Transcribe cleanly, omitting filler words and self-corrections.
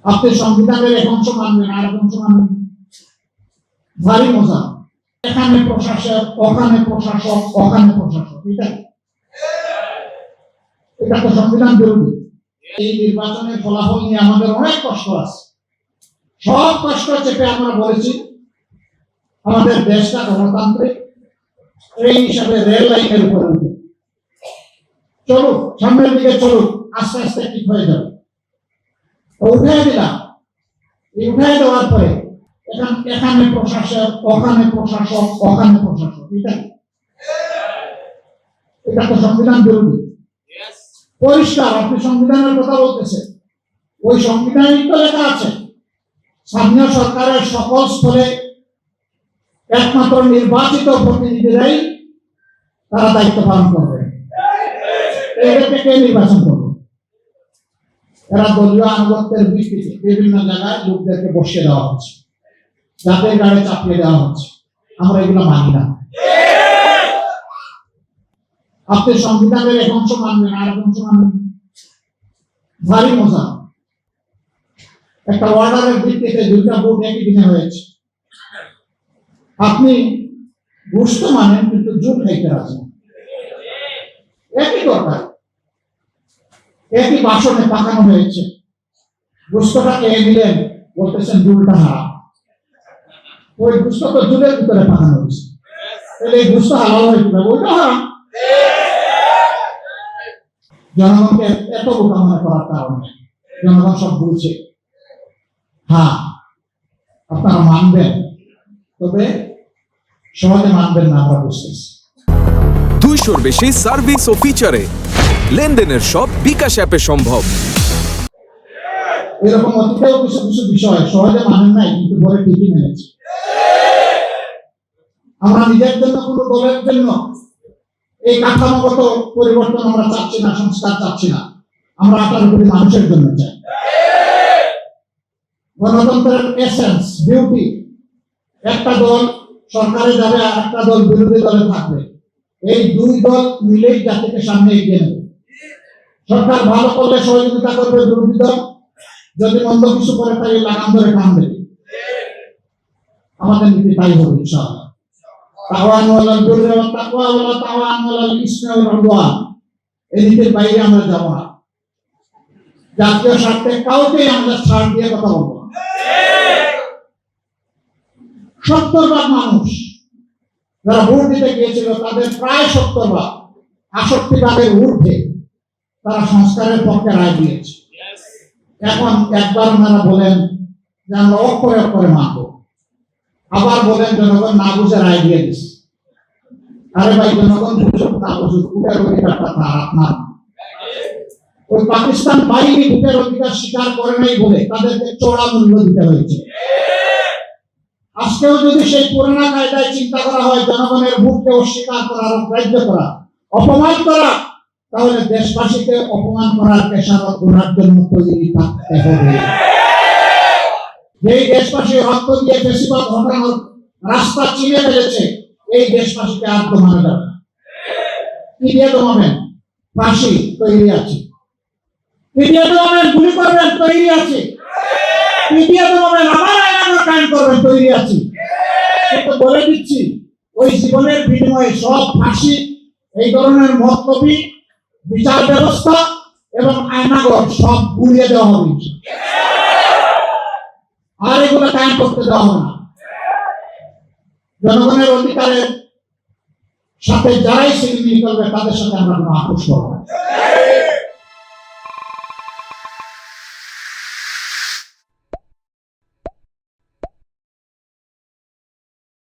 আপনি সংবিধানের এক অংশ মানবেন আর এক অংশ মানবেন, ভারী মজা। এখানে প্রশাসক, ওখানে প্রশাসক, ওখানে প্রশাসক, এটা তো সংবিধান বিরোধী। এই নির্বাচনের ফলাফল নিয়ে আমাদের অনেক কষ্ট আছে। সব কষ্ট চেপে আমরা বলেছি আমাদের দেশটা গণতান্ত্রিক, এই হিসাবে রেল লাইনের উপরে চলুক, সামনের দিকে চলুক, আস্তে আস্তে ঠিক হয়ে যাবে। উঠাই দিলাম, উঠাই দেওয়ার পরে এখানে প্রশাসক, ওখানে প্রশাসক, ওখানে প্রশাসক, এটা তো সংবিধান বিরোধী। পরিষ্কার, আপনি সংবিধানের কথা বলতেছেন, ওই সংবিধানই তো লেখা আছে স্থানীয় সরকারের সকল স্তরে একমাত্র নির্বাচিত প্রতিনিধিরাই তারা দায়িত্ব পালন করবে। এদেরকে কে নির্বাচন করবে? এরা দলীয় আনুগত্যের ভিত্তিতে বিভিন্ন জায়গায় লোকদেরকে বসিয়ে দেওয়া হচ্ছে, যাদের গাড়ি চাপিয়ে দেওয়া হচ্ছে। আমরা এগুলো মানি না। আপনি সংবিধানের এক অংশ মানবেন আর এক অংশ মানবেন, ভারী মজা। একটা অর্ডারের ভিত্তিতে দুইটা ভোট একই দিনে হয়েছে। আপনি ঘুষ তো মানেন, কিন্তু জোর খাইতে রাজি। একই দরকার, একই বাসনে পাকানো হয়েছে। ঘুষটা খেয়ে দিলেন, বলতেছেন জুলটা হারাম। ওই ঘুষটা তো জুলের ভিতরে পাকানো হয়েছে, তাহলে এই ঘুষটা হালাল হয়ে যাবে, ওইটা হারাম। জনগণকে এত বোকা মনে করার কারণে জনগণ সব বুঝছে। হ্যাঁ, আপনারা মানবেন, তবে সহজে মানবেন না, আমরা বুঝতেছি। 200-র বেশি সার্ভিস ও ফিচারে লেনদেনের সব বিকাশ অ্যাপে সম্ভব। এরকম অতীতেও কিছু কিছু বিষয় সহজে মানেন নাই, কিন্তু পরে ঠিকই মেনেছে। আমরা নিজের জন্য, কোনো দলের জন্য এই কাঠামোগত পরিবর্তন আমরা চাচ্ছি না, সংস্কার চাচ্ছি না। আমরা 18 কোটি মানুষের জন্য চাই। গণতন্ত্রের এসেন্স, বিউটি, একটা দল সরকারে যাবে আর একটা দল বিরোধী দলে থাকবে, এই দুই দল মিলেই জাতিকে সামনে এগিয়ে নেবে। সরকার ভালো করলে সহযোগিতা করবে বিরোধী দল, যদি মন্দ কিছু করে তাহলে লাগাম ধরে কাম দেবে। আমাদের নীতি তাই হবে ইনশাআল্লাহ। তাওয়ানু আলাল বিররি ওয়াত তাকওয়া ওয়া তাওয়ানু আলাল ইসমি ওয়াল উদওয়ান। এই নীতির বাইরে আমরা যাব না। জাতীয় স্বার্থে কাউকে আমরা ছাড় দিয়ে কথা বলবো না। 70 মানুষ যারা ভোট দিতে গিয়েছিল, তাদের প্রায় 70 68 ঊর্ধ্বে তারা সংস্কারের পক্ষে রায় দিয়েছে। এখন একবার ওনারা বলেন যে আমরা অক্ষরে অক্ষরে মানব, আবার বলেন জনগণ না বুঝে রায় দিয়ে দিচ্ছে। আরে ভাই, জনগণ বুঝুক না বুঝুক, ভোটের অধিকারটা তার, আপনার। ওই পাকিস্তান বাহিনী ভোটের অধিকার স্বীকার করে নাই বলে তাদেরকে চড়া মূল্য দিতে হয়েছে। আজকেও যদি সেই পুরোনো কায়দায় চিন্তা করা হয়, জনগণের ভোটকে অস্বীকার করা, অগ্রাহ্য করা, অপমান করা, তাহলে দেশবাসীকে অপমান করার পেশারত করার জন্য তৈরি থাকতে হবে। যেই দেশবাসী রক্ত দিয়ে বেশিরভাগ ঘটানোর রাস্তা চিনে ফেলেছে, এই দেশবাসীকে আর দমানো যাবে না। কি দিয়ে দমাবেন? ফাঁসি, তৈরি আছে। কি দিয়ে দমাবেন? গুলি করবেন, তৈরি আছে। কি দিয়ে দমাবেন? আবার আইনানুর কায়েম করবেন, তৈরি আছে। কিন্তু বলে দিচ্ছি, ওই জীবনের বিনিময়ে সব ফাঁসি, এই ধরনের মতলবী বিচার ব্যবস্থা এবং আইনাগর সব গুলিয়ে দেওয়া হবে, আর এগুলো কায়েম করতে দেওয়া হবে না। জনগণের অধিকারের সাথে যারাই সিনেমি করবে, তাদের সাথে আমরা কোনো আপোষ করব না।